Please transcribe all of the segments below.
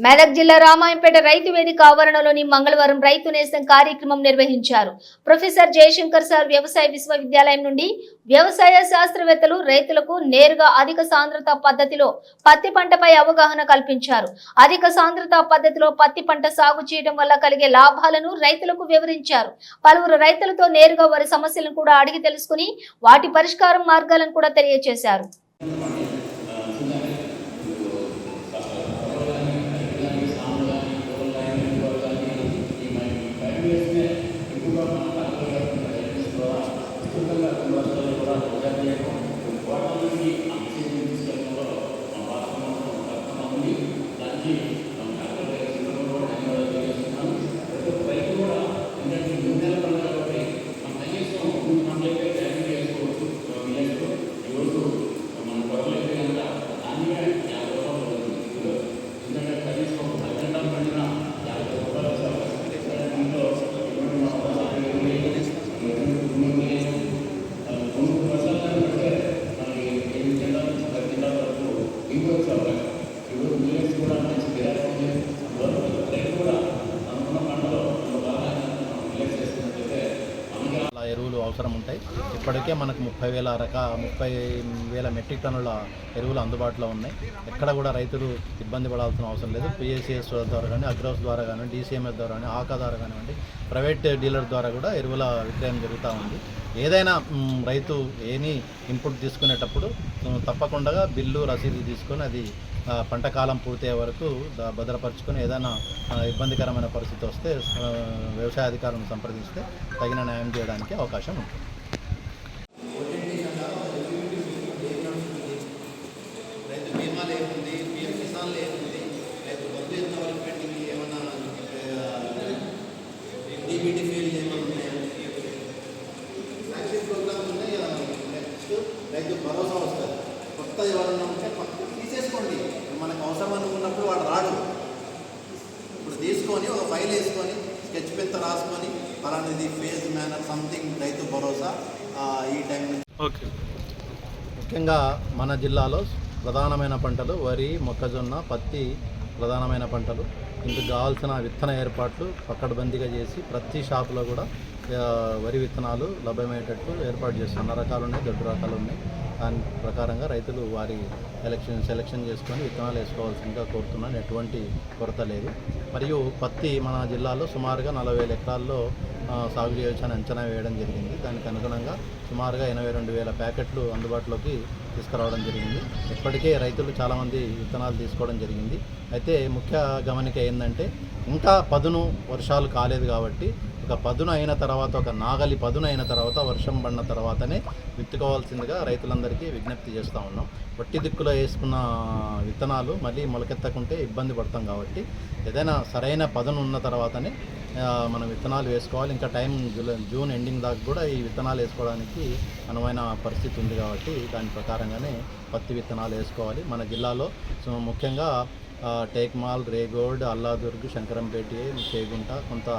మెదక్ జిల్లా రామాయంపేట రైతు వేదిక ఆవరణలోని మంగళవారం రైతు నేస్తం కార్యక్రమం నిర్వహించారు. ప్రొఫెసర్ జయశంకర్ సార్ వ్యవసాయ విశ్వవిద్యాలయం నుండి వ్యవసాయ శాస్త్రవేత్తలు రైతులకు నేరుగా అధిక సాంద్రత పద్ధతిలో పత్తి పంటపై అవగాహన కల్పించారు. అధిక సాంద్రత పద్ధతిలో పత్తి పంట సాగు చేయడం వల్ల కలిగే లాభాలను రైతులకు వివరించారు. పలువురు రైతులతో నేరుగా వారి సమస్యలను కూడా అడిగి తెలుసుకుని వాటి పరిష్కారం మార్గాలను కూడా తెలియజేశారు. ఎరువులు అవసరం ఉంటాయి. ఇప్పటికే మనకు 30,000 మెట్రిక్ టన్నుల ఎరువులు అందుబాటులో ఉన్నాయి. ఎక్కడ కూడా రైతులు ఇబ్బంది పడాల్సిన అవసరం లేదు. పిఎస్సిఎస్ ద్వారా కానీ, అగ్రోస్ ద్వారా కానీ, డిసిఎంఎస్ ద్వారా కానీ, ఆకా ద్వారా కానివ్వండి, ప్రైవేట్ డీలర్ ద్వారా కూడా ఎరువుల విక్రయం జరుగుతూ ఉంది. ఏదైనా రైతు ఏని ఇన్పుట్ తీసుకునేటప్పుడు తప్పకుండా బిల్లు రసీదు తీసుకొని అది పంట కాలం పూర్తయ్యే వరకు భద్రపరుచుకొని ఏదైనా ఇబ్బందికరమైన పరిస్థితి వస్తే వ్యవసాయ అధికారులను సంప్రదిస్తే తగిన న్యాయం చేయడానికి అవకాశం ఉంటుంది. రైతు భరోసా వస్తుంది. కొత్త ఎవరన్నా ఉంటే తీసేసుకోండి. మనకు అవసరం అనుకున్నప్పుడు వాడు రాడు. ఇప్పుడు తీసుకొని ఒక ఫైల్ వేసుకొని స్కెచ్ పెన్తో రాసుకొని అలాంటిది phase manner something Rythu Bharosa ఈ టైం. ఓకే. ముఖ్యంగా మన జిల్లాలో ప్రధానమైన పంటలు వరి, మొక్కజొన్న, పత్తి ప్రధానమైన పంటలు. ఇందుకు కావాల్సిన విత్తన ఏర్పాట్లు పక్కడబందీగా చేసి ప్రతి షాపులో కూడా వరి విత్తనాలు లభ్యమయ్యేటట్లు ఏర్పాటు చేస్తున్న అన్న రకాలు ఉన్నాయి, దొడ్డు రకాలు ఉన్నాయి. దాని ప్రకారంగా రైతులు వారి సెలెక్షన్ చేసుకొని విత్తనాలు వేసుకోవాల్సిందిగా కోరుతున్నాను. ఎటువంటి కొరత లేదు. మరియు పత్తి మన జిల్లాలో సుమారుగా 40,000 ఎకరాల్లో సాగు చేయవచ్చని అంచనా వేయడం జరిగింది. దానికి అనుగుణంగా సుమారుగా 82,000 ప్యాకెట్లు అందుబాటులోకి తీసుకురావడం జరిగింది. ఇప్పటికే రైతులు చాలామంది విత్తనాలు తీసుకోవడం జరిగింది. అయితే ముఖ్య గమనిక ఏంటంటే ఇంకా పదును వర్షాలు కాలేదు కాబట్టి ఒక పదును అయిన తర్వాత, ఒక నాగలి పదును అయిన తర్వాత, వర్షం పడిన తర్వాతనే విత్తుకోవాల్సిందిగా రైతులందరికీ విజ్ఞప్తి చేస్తూ ఉన్నాం. వట్టి దిక్కులో వేసుకున్న విత్తనాలు మళ్ళీ మొలకెత్తకుంటే ఇబ్బంది పడతాం కాబట్టి ఏదైనా సరైన పదును ఉన్న తర్వాతనే మనం విత్తనాలు వేసుకోవాలి. ఇంకా టైం జూన్ ఎండింగ్ దాకా కూడా ఈ విత్తనాలు వేసుకోవడానికి అనువైన పరిస్థితి ఉంది కాబట్టి దాని ప్రకారంగానే పత్తి విత్తనాలు వేసుకోవాలి. మన జిల్లాలో ముఖ్యంగా టేక్మాల్, రేగోడ్, అల్లాదుర్గ్, శంకరంపేట, చేగుంట, కొంత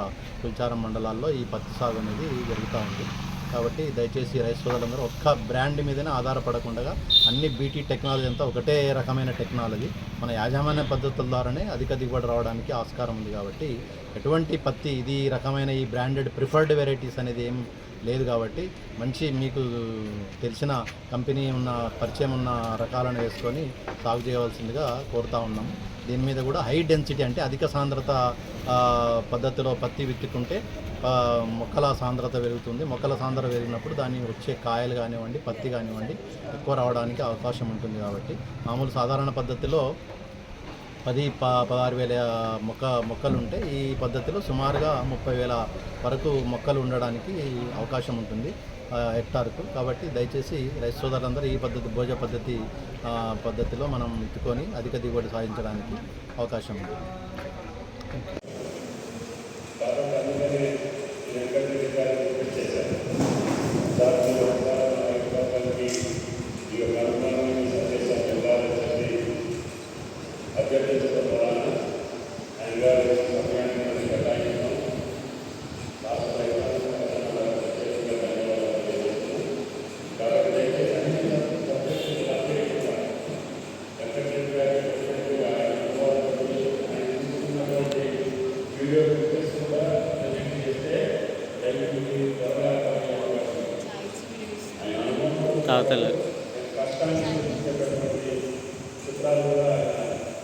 కుల్చారం మండలాల్లో ఈ పత్తి సాగు అనేది జరుగుతూ ఉంది. కాబట్టి దయచేసి రైతు సోదరులందరూ ఒక్క బ్రాండ్ మీదనే ఆధారపడకుండా అన్ని బీటీ టెక్నాలజీ అంతా ఒకటే రకమైన టెక్నాలజీ మన యాజమాన్య పద్ధతుల ద్వారానే అధిక దిగుబడి రావడానికి ఆస్కారం ఉంది. కాబట్టి ఎటువంటి పత్తి ఇది రకమైన ఈ బ్రాండెడ్ ప్రిఫర్డ్ వెరైటీస్ అనేది ఏం లేదు. కాబట్టి మంచి మీకు తెలిసిన కంపెనీ ఉన్న పరిచయం ఉన్న రకాలను వేసుకొని సాగు చేయవలసిందిగా కోరుతూ ఉన్నాము. దీని మీద కూడా హై డెన్సిటీ అంటే అధిక సాంద్రత పద్ధతిలో పత్తి విత్తుకుంటే మొక్కల సాంద్రత పెరుగుతుంది. మొక్కల సాంద్రత పెరిగినప్పుడు దాన్ని వచ్చే కాయలు కానివ్వండి, పత్తి కానివ్వండి ఎక్కువ రావడానికి అవకాశం ఉంటుంది. కాబట్టి మామూలు సాధారణ పద్ధతిలో 10-16,000 మొక్కలు ఉంటే ఈ పద్ధతిలో సుమారుగా 30,000 వరకు మొక్కలు ఉండడానికి అవకాశం ఉంటుంది హెక్టార్కు. కాబట్టి దయచేసి రైతు సోదరులందరూ ఈ పద్ధతి భోజ పద్ధతిలో మనం విత్తుకొని అధిక దిగుబడి సాధించడానికి అవకాశం ఉంది. తాగుతలేదు